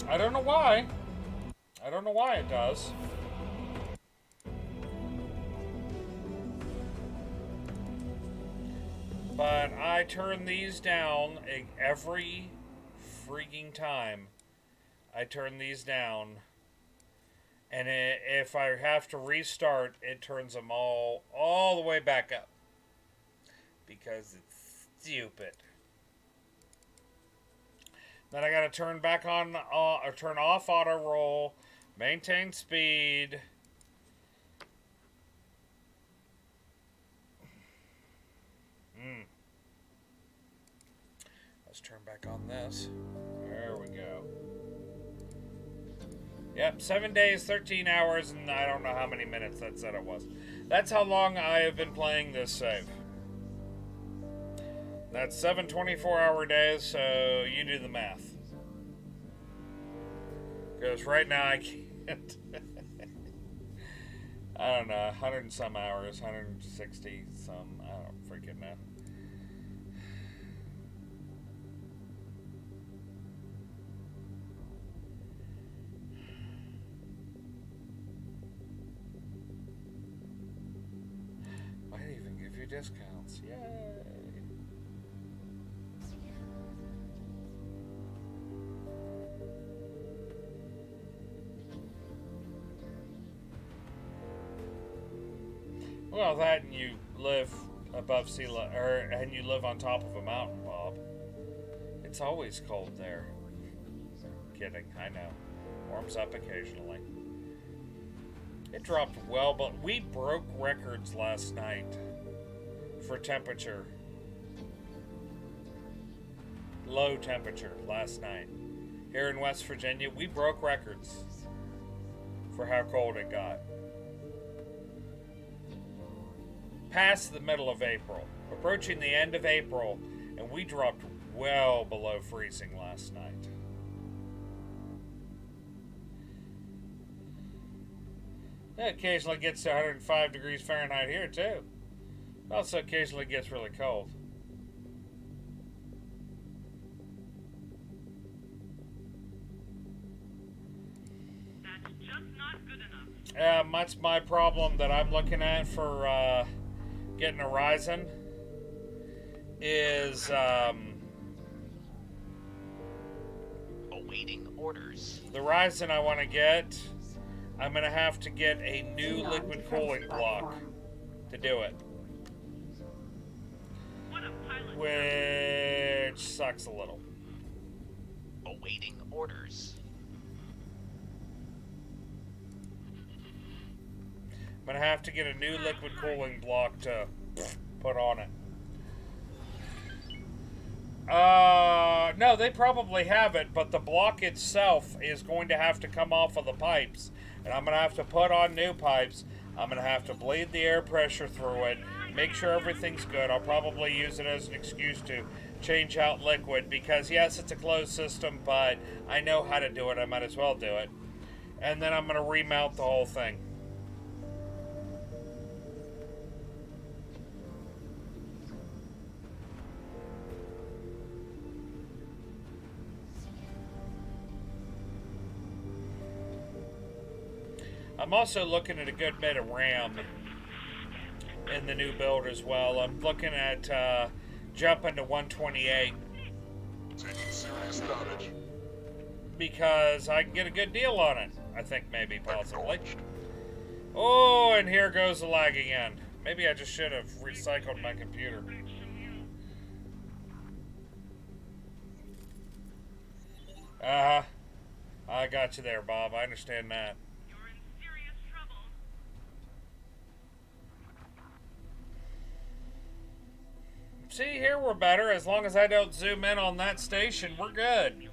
I don't know why. I don't know why it does. But I turn these down every freaking time. I turn these down. And if I have to restart, it turns them all the way back up. Because it's stupid. Then I gotta turn back on, or turn off auto roll, maintain speed. Let's turn back on this. There we go. Yep, 7 days, 13 hours, and I don't know how many minutes that said it was. That's how long I have been playing this save. That's 7 24-hour days, so you do the math. Because right now I can't. I don't know, 100 and some hours, 160 some, I don't freaking know. Might even give you discounts, yay! Well, that and you live above sea level, and you live on top of a mountain, Bob. It's always cold there. Kidding, I know. Warms up occasionally. It dropped well, but we broke records last night for temperature. Low temperature last night. Here in West Virginia, we broke records for how cold it got. Past the middle of April, approaching the end of April, and we dropped well below freezing last night. It occasionally gets to 105 degrees Fahrenheit here too. It also occasionally gets really cold. That's just not good enough. That's my problem that I'm looking at for getting a Ryzen is awaiting orders. The Ryzen I want to get, I'm going to have to get a new liquid cooling block to do it. What a pilot. Which sucks a little. Awaiting orders. I'm going to have to get a new liquid cooling block to put on it. No, they probably have it, but the block itself is going to have to come off of the pipes. And I'm going to have to put on new pipes. I'm going to have to bleed the air pressure through it, make sure everything's good. I'll probably use it as an excuse to change out liquid because, yes, it's a closed system, but I know how to do it. I might as well do it. And then I'm going to remount the whole thing. I'm also looking at a good bit of RAM in the new build as well. I'm looking at jumping to 128 Taking serious damage. because I can get a good deal on it. I think maybe, possibly. Oh, and here goes the lag again. Maybe I just should have recycled my computer. I got you there, Bob. I understand that. See, here we're better. As long as I don't zoom in on that station, we're good.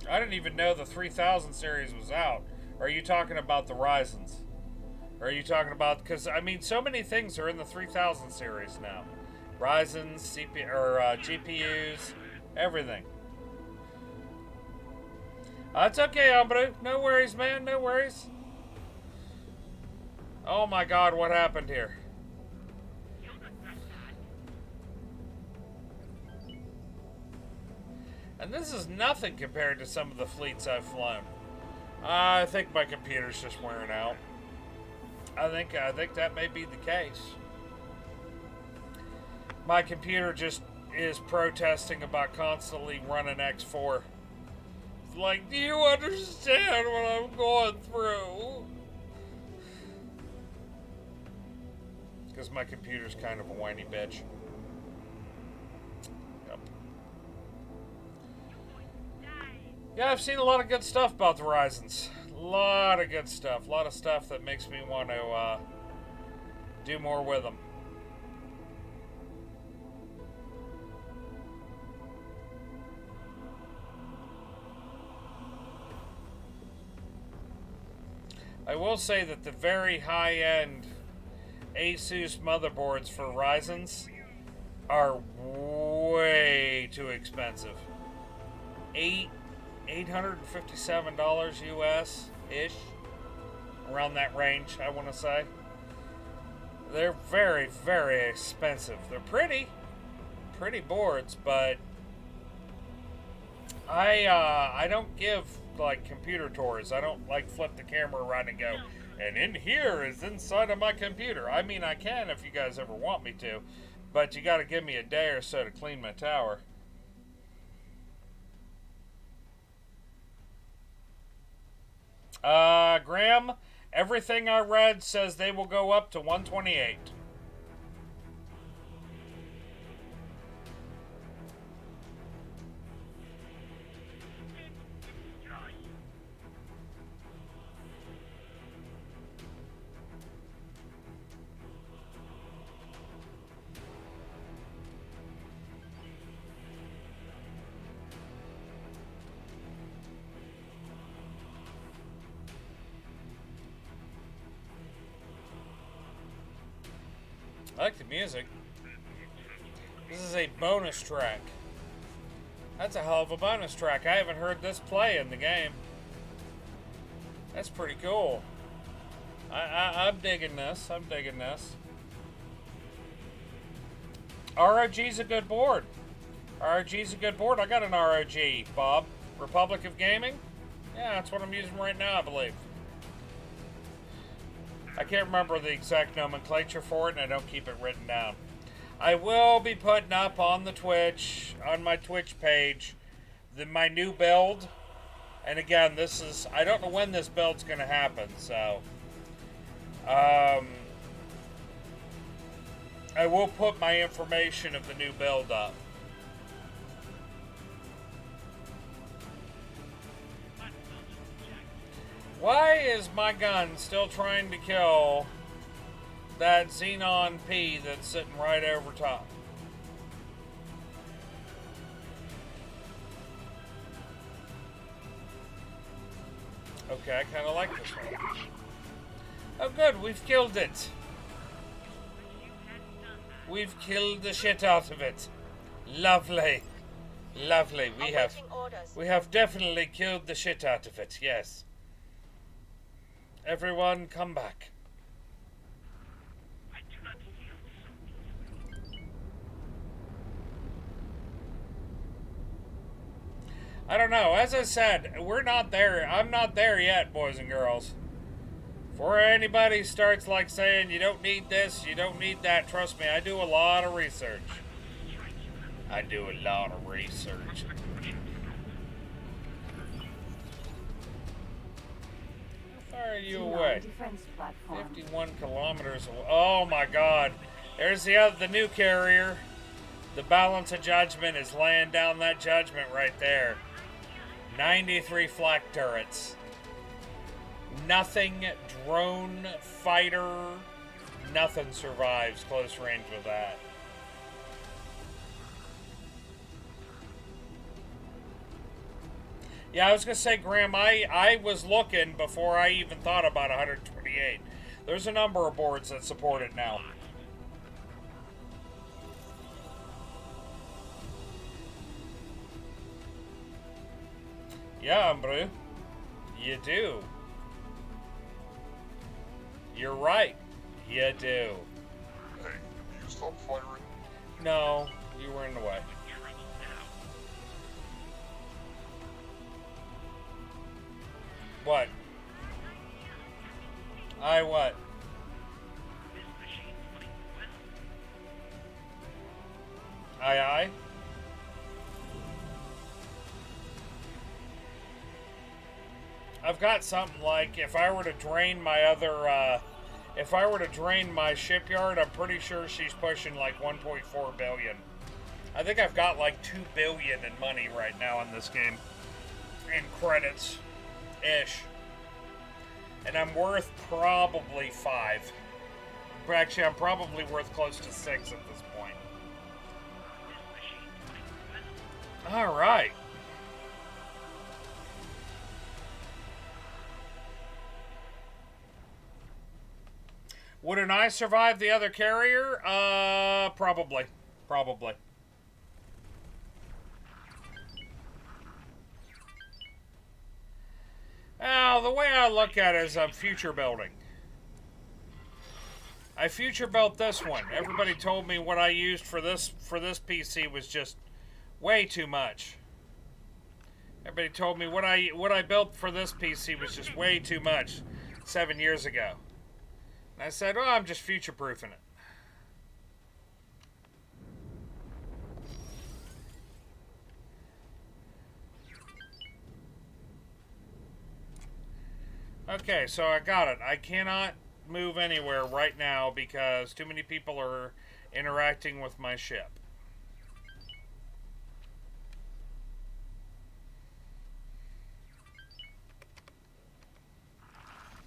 I didn't even know the 3000 series was out. Or are you talking about the Ryzens? Or are you talking about... Because, I mean, so many things are in the 3000 series now. Ryzens, GPUs, everything. It's okay, Ambru. No worries, man. No worries. Oh my god, what happened here? And this is nothing compared to some of the fleets I've flown. I think my computer's just wearing out. I think that may be the case. My computer just is protesting about constantly running X4. It's like, do you understand what I'm going through? Because my computer's kind of a whiny bitch. Yep. Yeah, I've seen a lot of good stuff about the Horizons. A lot of good stuff. A lot of stuff that makes me want to do more with them. I will say that the very high-end Asus motherboards for Ryzen's are way too expensive. $857 US-ish. Around that range, I want to say. They're very, very expensive. They're pretty boards, but I don't give like computer tours. I don't like flip the camera around and go, and in here is inside of my computer. I mean, I can if you guys ever want me to, but you got to give me a day or so to clean my tower. Graham, everything I read says they will go up to 128. I like the music. This is a bonus track. That's a hell of a bonus track. I haven't heard this play in the game. That's pretty cool. I'm digging this. I'm digging this. ROG's a good board. ROG's a good board. I got an ROG, Bob. Republic of Gaming? Yeah, that's what I'm using right now, I believe. I can't remember the exact nomenclature for it, and I don't keep it written down. I will be putting up on the Twitch, on my Twitch page, my new build. And again, this is, I don't know when this build's going to happen, so I will put my information of the new build up. Why is my gun still trying to kill that Xenon P that's sitting right over top? Okay, I kind of like this one. Oh good, we've killed it. We've killed the shit out of it. Lovely. Lovely. We have definitely killed the shit out of it, yes. Everyone, come back. I don't know. As I said, we're not there. I'm not there yet, boys and girls. Before anybody starts like saying you don't need this, you don't need that, trust me, I do a lot of research. I do a lot of research. How far are you away? 51 kilometers away. Oh my god. There's the new carrier. The balance of judgment is laying down that judgment right there. 93 flak turrets. Nothing, drone, fighter, nothing survives close range with that. Yeah, I was going to say, Graham, I was looking before I even thought about 128. There's a number of boards that support it now. Yeah, hombre. You do. You're right. You do. Hey, you stop firing? No, you were in the way. What? I what? This machine fight well. Aye aye? I've got something like if I were to drain my if I were to drain my shipyard, I'm pretty sure she's pushing like 1.4 billion. I think I've got like 2 billion in money right now in this game. In credits. Ish. And I'm worth probably 5. But actually, I'm probably worth close to 6 at this point. This machine fight well. Alright. Wouldn't I survive the other carrier? Probably. Probably. Now, the way I look at it is I'm future building. I future built this one. Everybody told me what I used for this PC was just way too much. Everybody told me what I built for this PC was just way too much 7 years ago. And I said, "Oh, I'm just future-proofing it." Okay, so I got it. I cannot move anywhere right now because too many people are interacting with my ship.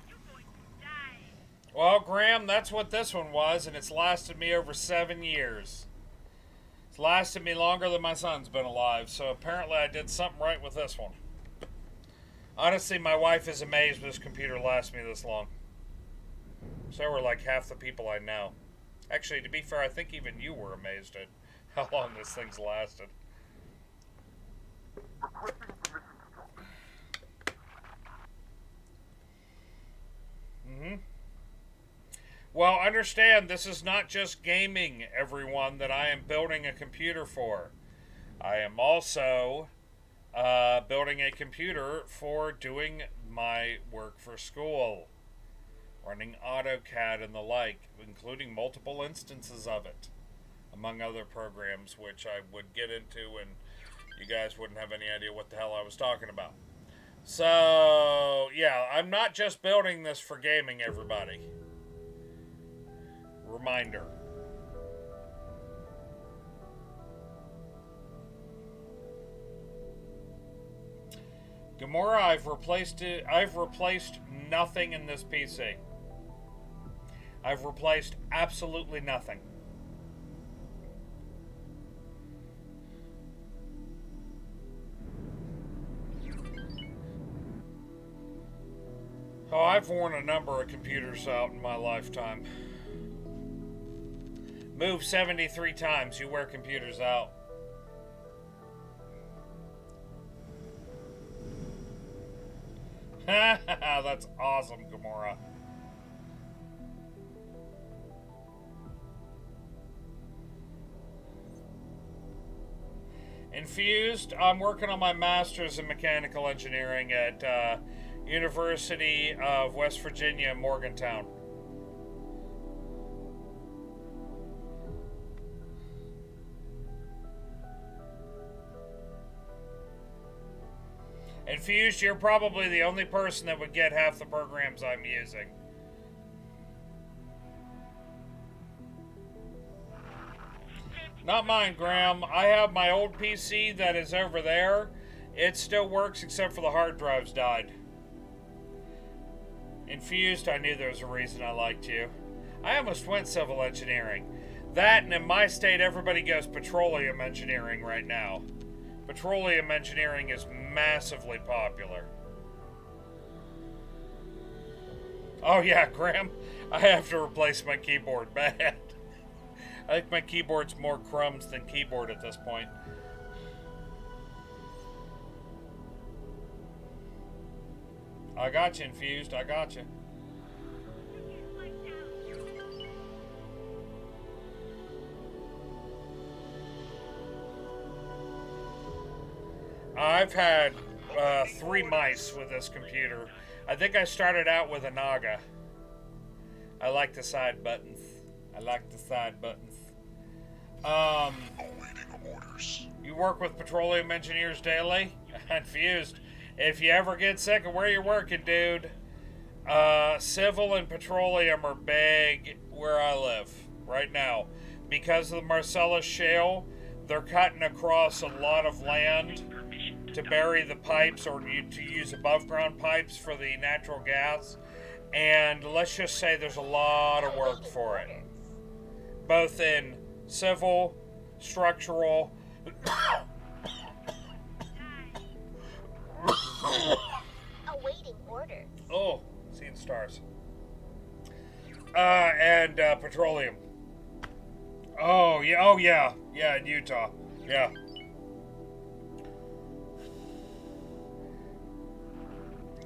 You're going to die. Well, Graham, that's what this one was, and it's lasted me over 7 years. It's lasted me longer than my son's been alive, so apparently I did something right with this one. Honestly, my wife is amazed this computer lasts me this long. So were like half the people I know. Actually, to be fair, I think even you were amazed at how long this thing's lasted. Well, understand, this is not just gaming, everyone, that I am building a computer for. I am also building a computer for doing my work for school. Running AutoCAD and the like, including multiple instances of it. Among other programs, which I would get into and you guys wouldn't have any idea what the hell I was talking about. So, yeah, I'm not just building this for gaming, everybody. Reminder. Gamora, I've replaced nothing in this PC. I've replaced absolutely nothing. Oh, I've worn a number of computers out in my lifetime. Moved 73 times, you wear computers out. That's awesome, Gamora. Infused, I'm working on my master's in mechanical engineering at University of West Virginia, Morgantown. Infused, you're probably the only person that would get half the programs I'm using. Not mine, Graham. I have my old PC that is over there. It still works except for the hard drives died. Infused, I knew there was a reason I liked you. I almost went civil engineering. That, and in my state, everybody goes petroleum engineering right now. Petroleum engineering is massively popular. Oh yeah, Graham, I have to replace my keyboard bad. I think my keyboard's more crumbs than keyboard at this point. I got you, Infused, I got you. I've had 3 mice with this computer. I think I started out with a Naga. I like the side buttons. I like the side buttons. Awaiting orders. You work with petroleum engineers daily? Confused. If you ever get sick of where you're working, dude, civil and petroleum are big where I live right now. Because of the Marcellus Shale, they're cutting across a lot of land to bury the pipes or to use above ground pipes for the natural gas. And let's just say there's a lot of work for it. Both in civil, structural, Awaiting orders. oh, seeing stars. And petroleum. Oh yeah, in Utah, yeah.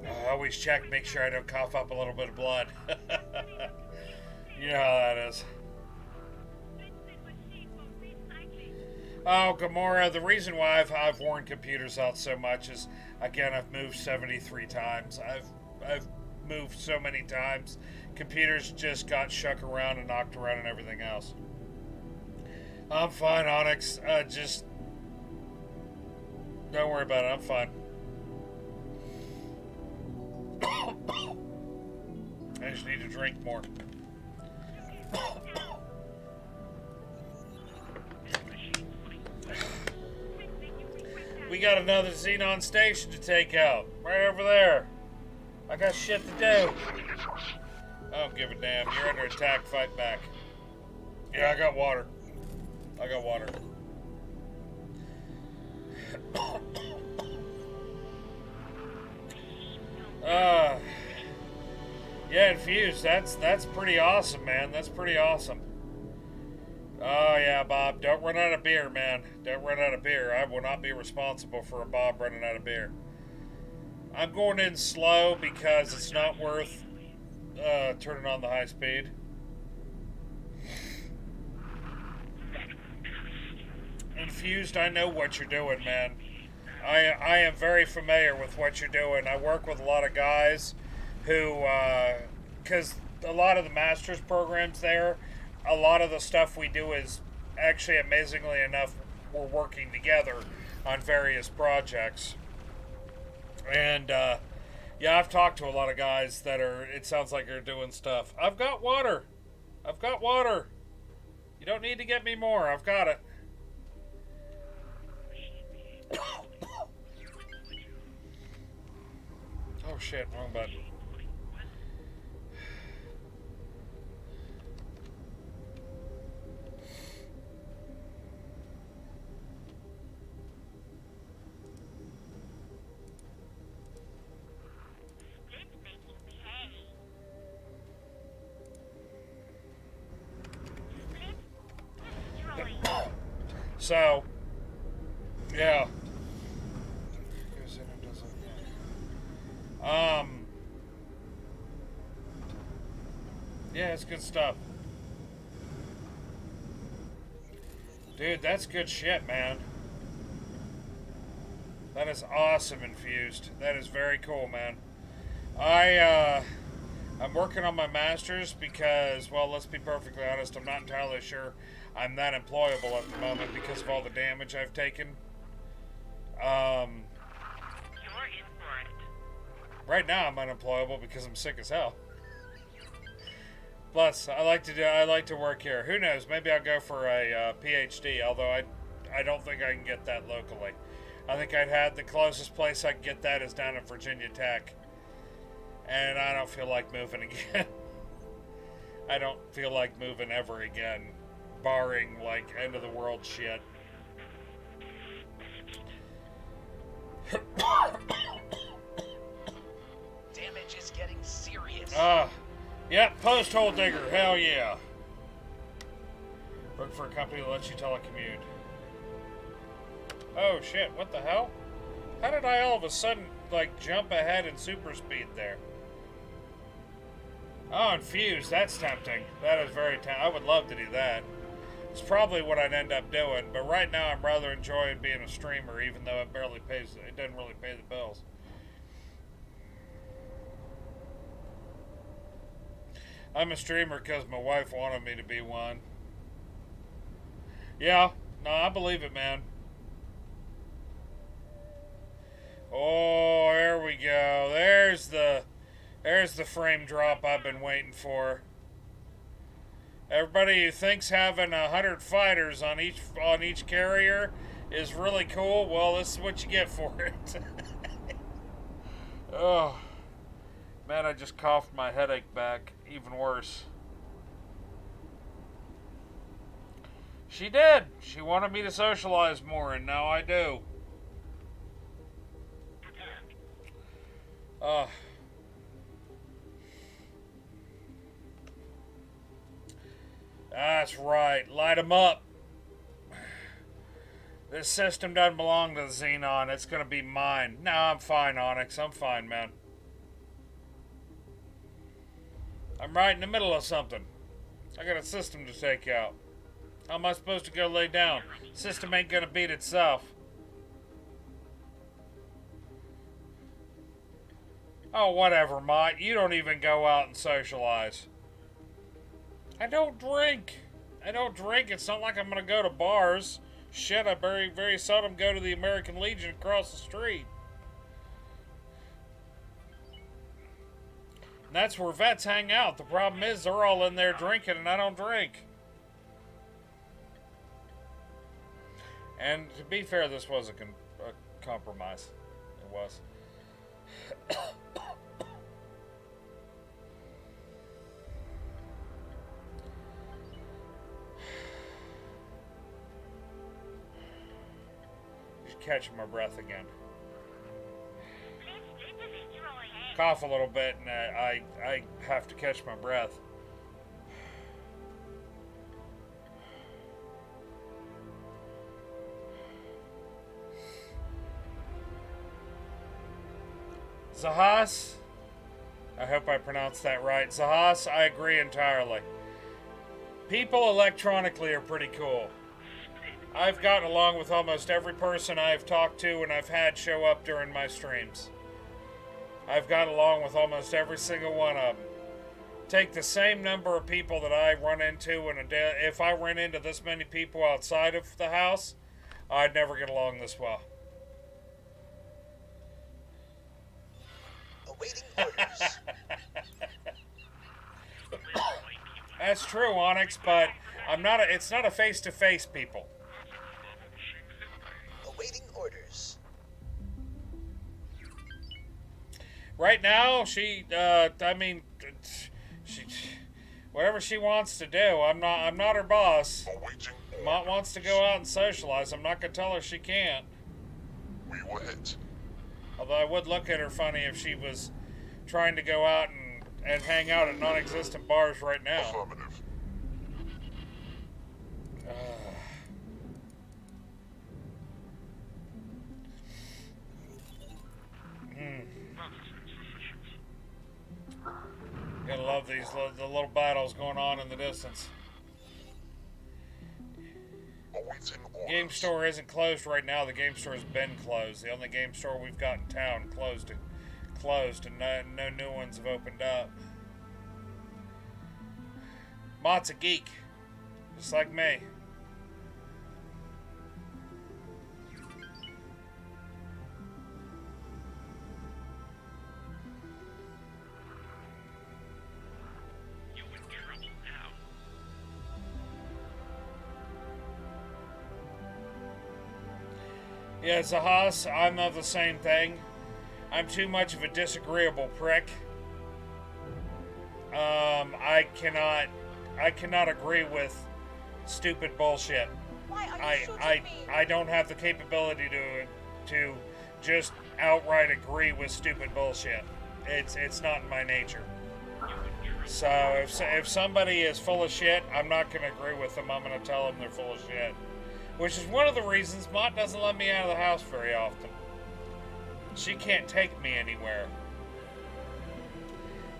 I always check, make sure I don't cough up a little bit of blood. You know how that is. Oh, Gamora, the reason why I've worn computers out so much is, again, I've moved 73 times. I've moved so many times. Computers just got shook around and knocked around and everything else. I'm fine, Onyx. Just don't worry about it. I'm fine. I just need to drink more. We got another Xenon station to take out. Right over there. I got shit to do. I don't give a damn. You're under attack. Fight back. Yeah, I got water. I got water. Yeah, Infused. That's pretty awesome, man. That's pretty awesome. Oh yeah, Bob. Don't run out of beer, man. Don't run out of beer. I will not be responsible for a Bob running out of beer. I'm going in slow because it's not worth turning on the high speed. Infused, I know what you're doing, man. I am very familiar with what you're doing. I work with a lot of guys who, because a lot of the master's programs there, a lot of the stuff we do is actually, amazingly enough, we're working together on various projects. And, yeah, I've talked to a lot of guys that are, it sounds like they're doing stuff. I've got water. I've got water. You don't need to get me more. I've got it. Oh shit, wrong button. So, yeah. Yeah, it's good stuff. Dude, that's good shit, man. That is awesome, Infused. That is very cool, man. I'm working on my master's because, well, let's be perfectly honest, I'm not entirely sure I'm that employable at the moment because of all the damage I've taken. You're in for it. Right now I'm unemployable because I'm sick as hell. Plus, I like to work here. Who knows? Maybe I'll go for a PhD. Although I don't think I can get that locally. I think the closest place I can get that is down at Virginia Tech, and I don't feel like moving again. I don't feel like moving ever again, barring like end of the world shit. Damage is getting serious. Yeah, post hole digger, hell yeah. Work for a company that lets you telecommute. Oh shit, what the hell? How did I all of a sudden, like, jump ahead in super speed there? Oh, Infused, that's tempting. That is very tempting. I would love to do that. It's probably what I'd end up doing, but right now I'm rather enjoying being a streamer, even though it doesn't really pay the bills. I'm a streamer because my wife wanted me to be one. Yeah, no, I believe it, man. Oh, there we go. There's the frame drop I've been waiting for. Everybody who thinks having 100 fighters on each carrier is really cool, well, this is what you get for it. Oh, man, I just coughed my headache back. Even worse. She did. She wanted me to socialize more, and now I do. That's right. Light 'em up. This system doesn't belong to the Xenon. It's going to be mine. No, I'm fine, Onyx. I'm fine, man. I'm right in the middle of something. I got a system to take out. How am I supposed to go lay down? System ain't going to beat itself. Oh, whatever, Mott. You don't even go out and socialize. I don't drink. I don't drink. It's not like I'm going to go to bars. Shit, I very, very seldom go to the American Legion across the street. And that's where vets hang out. The problem is they're all in there drinking and I don't drink. And to be fair, this was a compromise. It was. Catching my breath again. Cough a little bit and I have to catch my breath. Zahas, I hope I pronounced that right. Zahas, I agree entirely. People electronically are pretty cool. I've gotten along with almost every person I've talked to and I've had show up during my streams. I've gotten along with almost every single one of them. Take the same number of people that I run into in a day. If I ran into this many people outside of the house, I'd never get along this well. Awaiting orders. That's true, Onyx, but it's not a face-to-face people. Awaiting orders. Right now, she whatever she wants to do. I'm not her boss. Awaiting Mott wants to go out and socialize. I'm not gonna tell her she can't. We will hit. Although I would look at her funny if she was trying to go out and hang out at non-existent bars right now. Affirmative. Gotta love the little battles going on in the distance. Awaiting orders. Game store isn't closed right now. The game store has been closed. The only game store we've got in town closed, and no new ones have opened up. Mott's a geek, just like me. You in trouble now. Yeah, Zahas, I'm of the same thing. I'm too much of a disagreeable prick. I cannot agree with stupid bullshit. Why are you shooting me? I don't have the capability to just outright agree with stupid bullshit. It's not in my nature. So if somebody is full of shit, I'm not gonna agree with them. I'm gonna tell them they're full of shit. Which is one of the reasons Mott doesn't let me out of the house very often. She can't take me anywhere.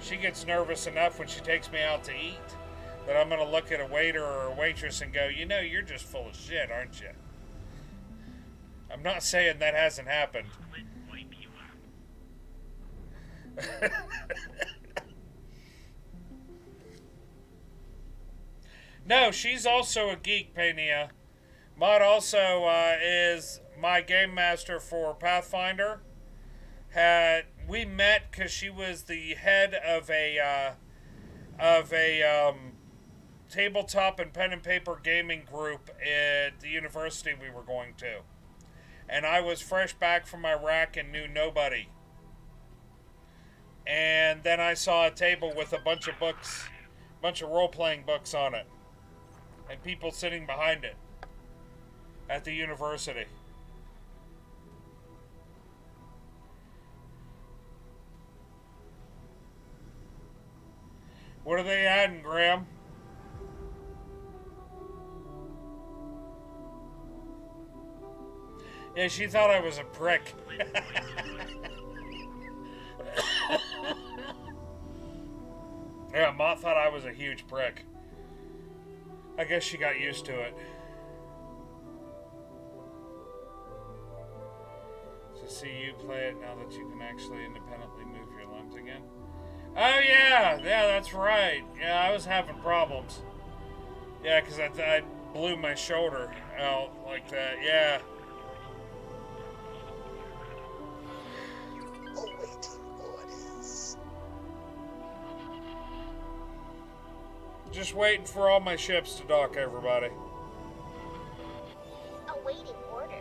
She gets nervous enough when she takes me out to eat that I'm going to look at a waiter or a waitress and go, you know, you're just full of shit, aren't you? I'm not saying that hasn't happened. Wipe you out. No, she's also a geek, Pania. Maud also is my game master for Pathfinder. We met because she was the head of a tabletop and pen and paper gaming group at the university we were going to, and I was fresh back from Iraq and knew nobody. And then I saw a table with a bunch of books, bunch of role-playing books on it, and people sitting behind it at the university. What are they adding, Graham? Yeah, she thought I was a prick. Yeah, Ma thought I was a huge prick. I guess she got used to it. To see you play it now that you can actually independently move your limbs again. Oh yeah, that's right. Yeah, I was having problems. Yeah, because I blew my shoulder out like that. Yeah. Awaiting orders. Just waiting for all my ships to dock, everybody. Awaiting orders.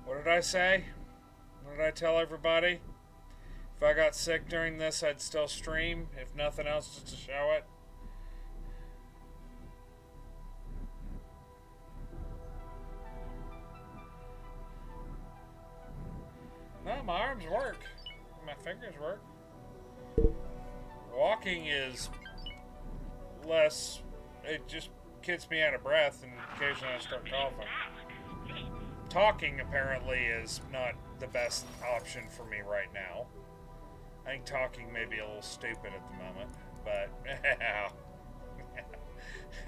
What did I say? What did I tell everybody? If I got sick during this, I'd still stream, if nothing else, just to show it. No, my arms work. My fingers work. Walking is less, it just gets me out of breath, and occasionally I start coughing. Talking apparently is not the best option for me right now. I think talking may be a little stupid at the moment, but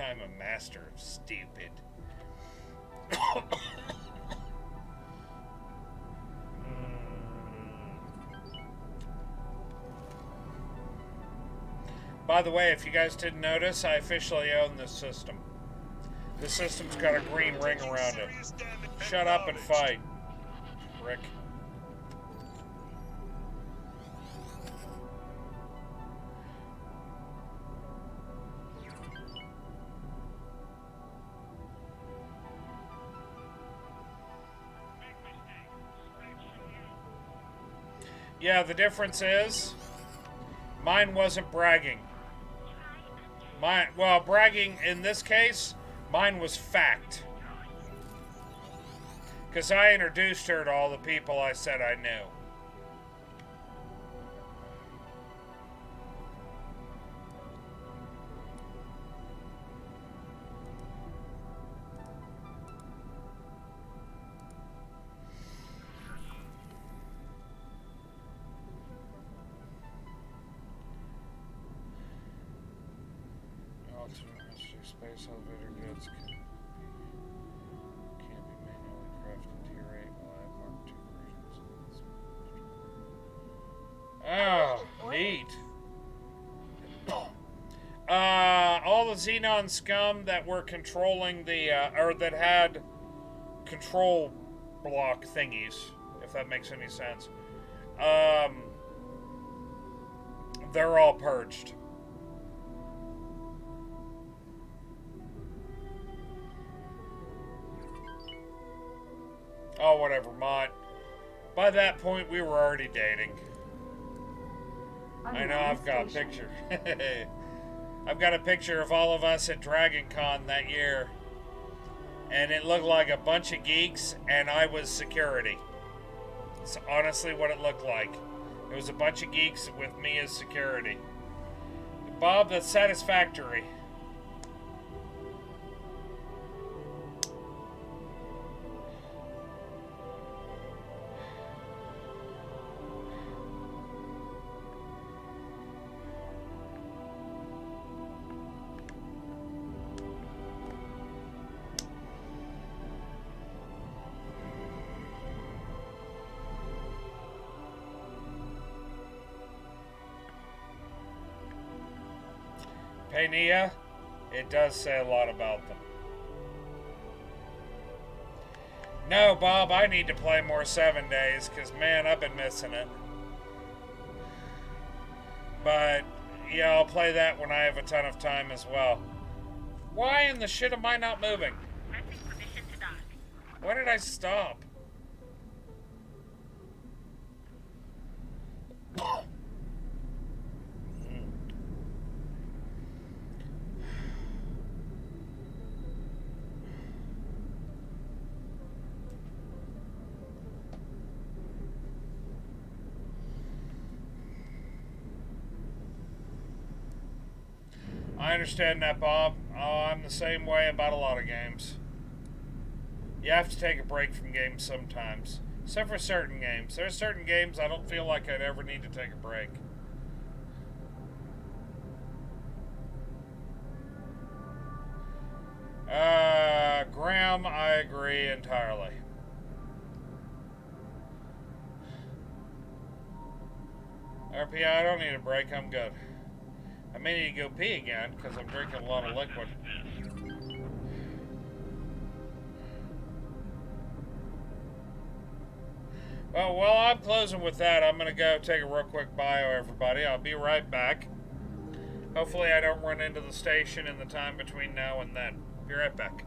I'm a master of stupid. By the way, if you guys didn't notice, I officially own this system. This system's got a green ring around it. Shut up and fight, Rick. Yeah, the difference is mine wasn't bragging. Bragging in this case, mine was fact. Because I introduced her to all the people I said I knew. Alternate mystery space elevator goods can't be manually crafted tier 8 while I have Mark II versions. Oh, neat. All the Xenon scum that were controlling the, or that had control block thingies, if that makes any sense, they're all purged. Oh, whatever, Mott. By that point, we were already dating. I know, I've got a picture. I've got a picture of all of us at Dragon Con that year. And it looked like a bunch of geeks, and I was security. It's honestly what it looked like. It was a bunch of geeks with me as security. Bob, that's satisfactory. Hey, Nia, it does say a lot about them. No, Bob, I need to play more 7 days, because, man, I've been missing it. But, yeah, I'll play that when I have a ton of time as well. Why in the shit am I not moving? Pressing permission to dock. Why did I stop? I understand that, Bob. Oh, I'm the same way about a lot of games. You have to take a break from games sometimes. Except for certain games. There are certain games I don't feel like I'd ever need to take a break. Graham, I agree entirely. RP, I don't need a break, I'm good. I may need to go pee again, because I'm drinking a lot of liquid. Well, while I'm closing with that, I'm going to go take a real quick bio, everybody. I'll be right back. Hopefully I don't run into the station in the time between now and then. Be right back.